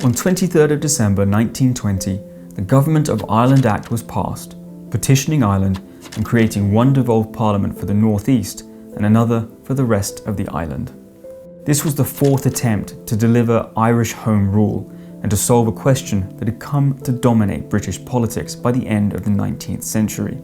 On 23rd of December 1920, the Government of Ireland Act was passed, petitioning Ireland and creating one devolved parliament for the North East and another for the rest of the island. This was the fourth attempt to deliver Irish Home Rule and to solve a question that had come to dominate British politics by the end of the 19th century.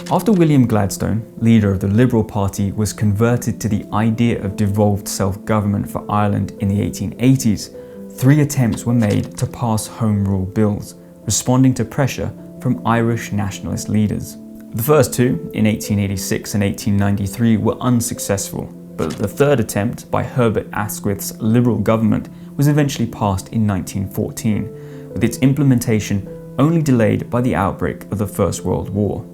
After William Gladstone, leader of the Liberal Party, was converted to the idea of devolved self-government for Ireland in the 1880s, 3 attempts were made to pass Home Rule bills, responding to pressure from Irish nationalist leaders. The first 2, in 1886 and 1893, were unsuccessful, but the third attempt by Herbert Asquith's Liberal government was eventually passed in 1914, with its implementation only delayed by the outbreak of the First World War.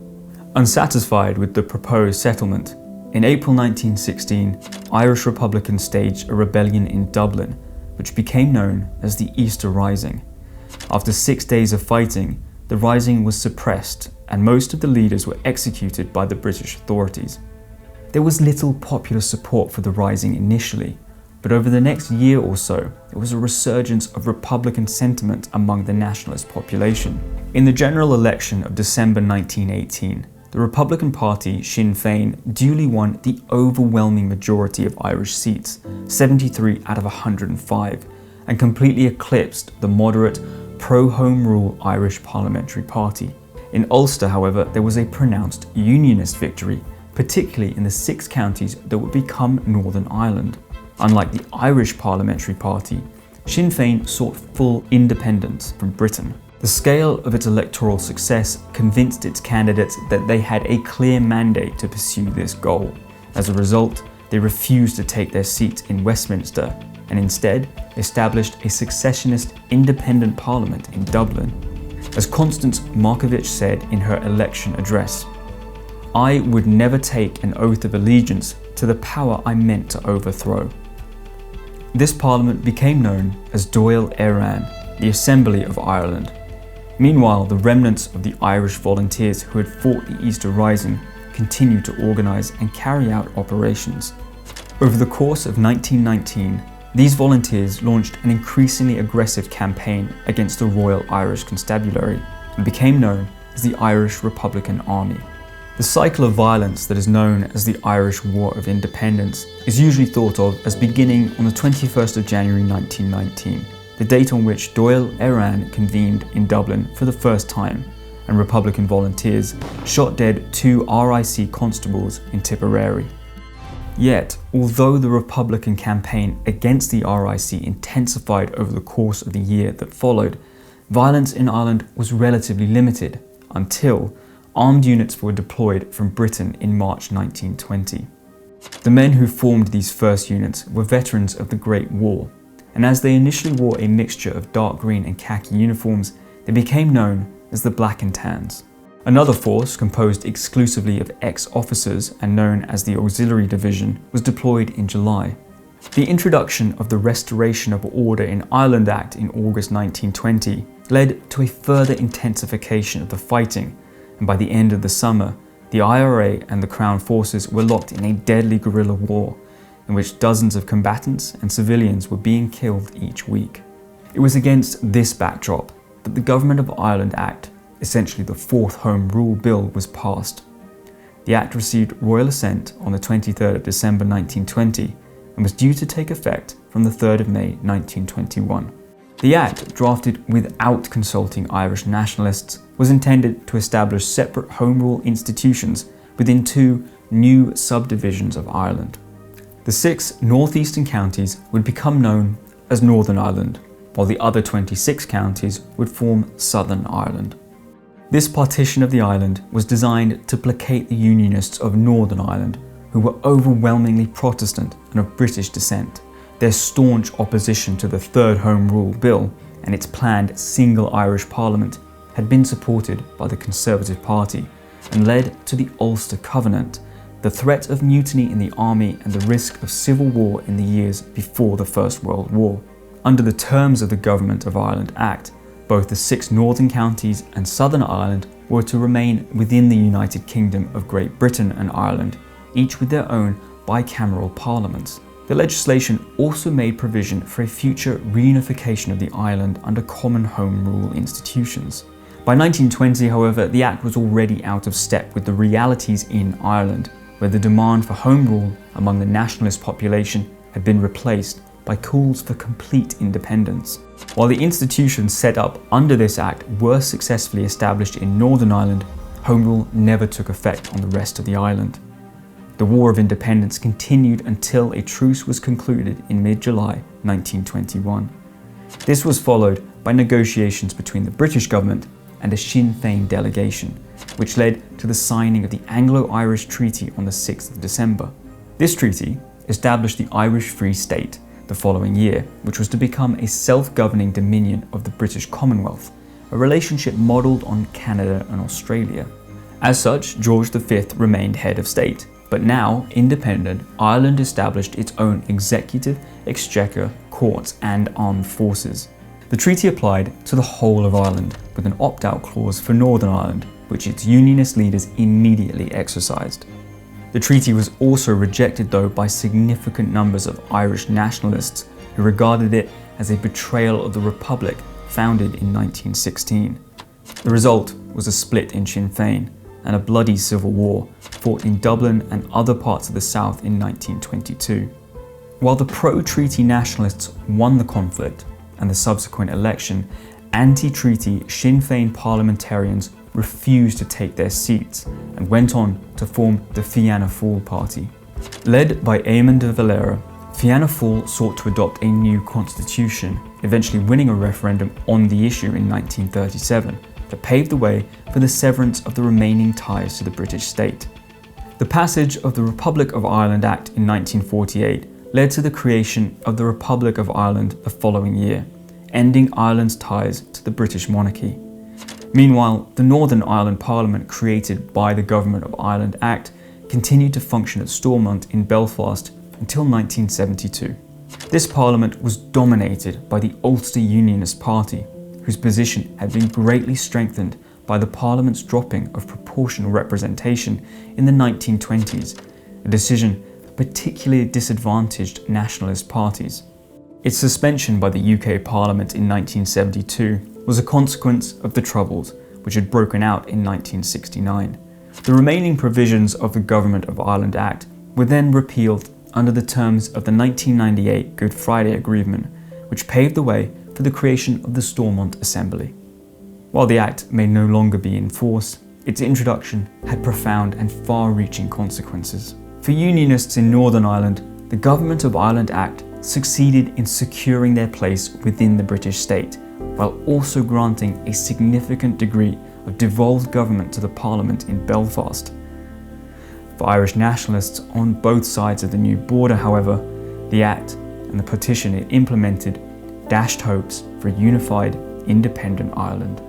Unsatisfied with the proposed settlement, in April 1916, Irish Republicans staged a rebellion in Dublin, which became known as the Easter Rising. After 6 days of fighting, the rising was suppressed and most of the leaders were executed by the British authorities. There was little popular support for the rising initially, but over the next year or so, there was a resurgence of Republican sentiment among the nationalist population. In the general election of December 1918, the Republican Party, Sinn Féin, duly won the overwhelming majority of Irish seats, 73 out of 105, and completely eclipsed the moderate, pro-Home Rule Irish Parliamentary Party. In Ulster, however, there was a pronounced Unionist victory, particularly in the 6 counties that would become Northern Ireland. Unlike the Irish Parliamentary Party, Sinn Féin sought full independence from Britain. The scale of its electoral success convinced its candidates that they had a clear mandate to pursue this goal. As a result, they refused to take their seat in Westminster and instead established a secessionist independent parliament in Dublin. As Constance Markievicz said in her election address, "I would never take an oath of allegiance to the power I meant to overthrow." This parliament became known as Dáil Éireann, the Assembly of Ireland. Meanwhile, the remnants of the Irish volunteers who had fought the Easter Rising continued to organise and carry out operations. Over the course of 1919, these volunteers launched an increasingly aggressive campaign against the Royal Irish Constabulary and became known as the Irish Republican Army. The cycle of violence that is known as the Irish War of Independence is usually thought of as beginning on the 21st of January 1919, the date on which Dáil Éireann convened in Dublin for the first time, and Republican volunteers shot dead 2 RIC constables in Tipperary. Yet, although the Republican campaign against the RIC intensified over the course of the year that followed, violence in Ireland was relatively limited until armed units were deployed from Britain in March 1920. The men who formed these first units were veterans of the Great War, and as they initially wore a mixture of dark green and khaki uniforms, they became known as the Black and Tans. Another force, composed exclusively of ex-officers and known as the Auxiliary Division, was deployed in July. The introduction of the Restoration of Order in Ireland Act in August 1920 led to a further intensification of the fighting, and by the end of the summer, the IRA and the Crown forces were locked in a deadly guerrilla war, in which dozens of combatants and civilians were being killed each week. It was against this backdrop that the Government of Ireland Act, essentially the 4th Home Rule Bill, was passed. The Act received royal assent on the 23rd of December 1920 and was due to take effect from the 3rd of May 1921. The Act, drafted without consulting Irish nationalists, was intended to establish separate Home Rule institutions within 2 new subdivisions of Ireland. The 6 northeastern counties would become known as Northern Ireland, while the other 26 counties would form Southern Ireland. This partition of the island was designed to placate the Unionists of Northern Ireland, who were overwhelmingly Protestant and of British descent. Their staunch opposition to the 3rd Home Rule Bill and its planned single Irish Parliament had been supported by the Conservative Party and led to the Ulster Covenant, the threat of mutiny in the army and the risk of civil war in the years before the First World War. Under the terms of the Government of Ireland Act, both the 6 northern counties and Southern Ireland were to remain within the United Kingdom of Great Britain and Ireland, each with their own bicameral parliaments. The legislation also made provision for a future reunification of the island under common home rule institutions. By 1920, however, the Act was already out of step with the realities in Ireland, where the demand for home rule among the nationalist population had been replaced by calls for complete independence. While the institutions set up under this Act were successfully established in Northern Ireland, home rule never took effect on the rest of the island. The War of Independence continued until a truce was concluded in mid-July 1921. This was followed by negotiations between the British government and a Sinn Féin delegation, which led to the signing of the Anglo-Irish Treaty on the 6th of December. This treaty established the Irish Free State the following year, which was to become a self-governing dominion of the British Commonwealth, a relationship modelled on Canada and Australia. As such, George V remained head of state, but now, independent, Ireland established its own executive, exchequer, courts and armed forces. The treaty applied to the whole of Ireland, with an opt-out clause for Northern Ireland, which its unionist leaders immediately exercised. The treaty was also rejected, though, by significant numbers of Irish nationalists who regarded it as a betrayal of the Republic founded in 1916. The result was a split in Sinn Féin and a bloody civil war fought in Dublin and other parts of the South in 1922. While the pro-treaty nationalists won the conflict and the subsequent election, anti-treaty Sinn Féin parliamentarians refused to take their seats and went on to form the Fianna Fáil party. Led by Eamon de Valera, Fianna Fáil sought to adopt a new constitution, eventually winning a referendum on the issue in 1937 that paved the way for the severance of the remaining ties to the British state. The passage of the Republic of Ireland Act in 1948 led to the creation of the Republic of Ireland the following year, ending Ireland's ties to the British monarchy. Meanwhile, the Northern Ireland Parliament created by the Government of Ireland Act continued to function at Stormont in Belfast until 1972. This parliament was dominated by the Ulster Unionist Party, whose position had been greatly strengthened by the Parliament's dropping of proportional representation in the 1920s, a decision that particularly disadvantaged nationalist parties. Its suspension by the UK Parliament in 1972 was a consequence of the Troubles, which had broken out in 1969. The remaining provisions of the Government of Ireland Act were then repealed under the terms of the 1998 Good Friday Agreement, which paved the way for the creation of the Stormont Assembly. While the Act may no longer be in force, its introduction had profound and far-reaching consequences. For Unionists in Northern Ireland, the Government of Ireland Act succeeded in securing their place within the British state, while also granting a significant degree of devolved government to the Parliament in Belfast. For Irish nationalists on both sides of the new border, however, the Act and the partition it implemented dashed hopes for a unified, independent Ireland.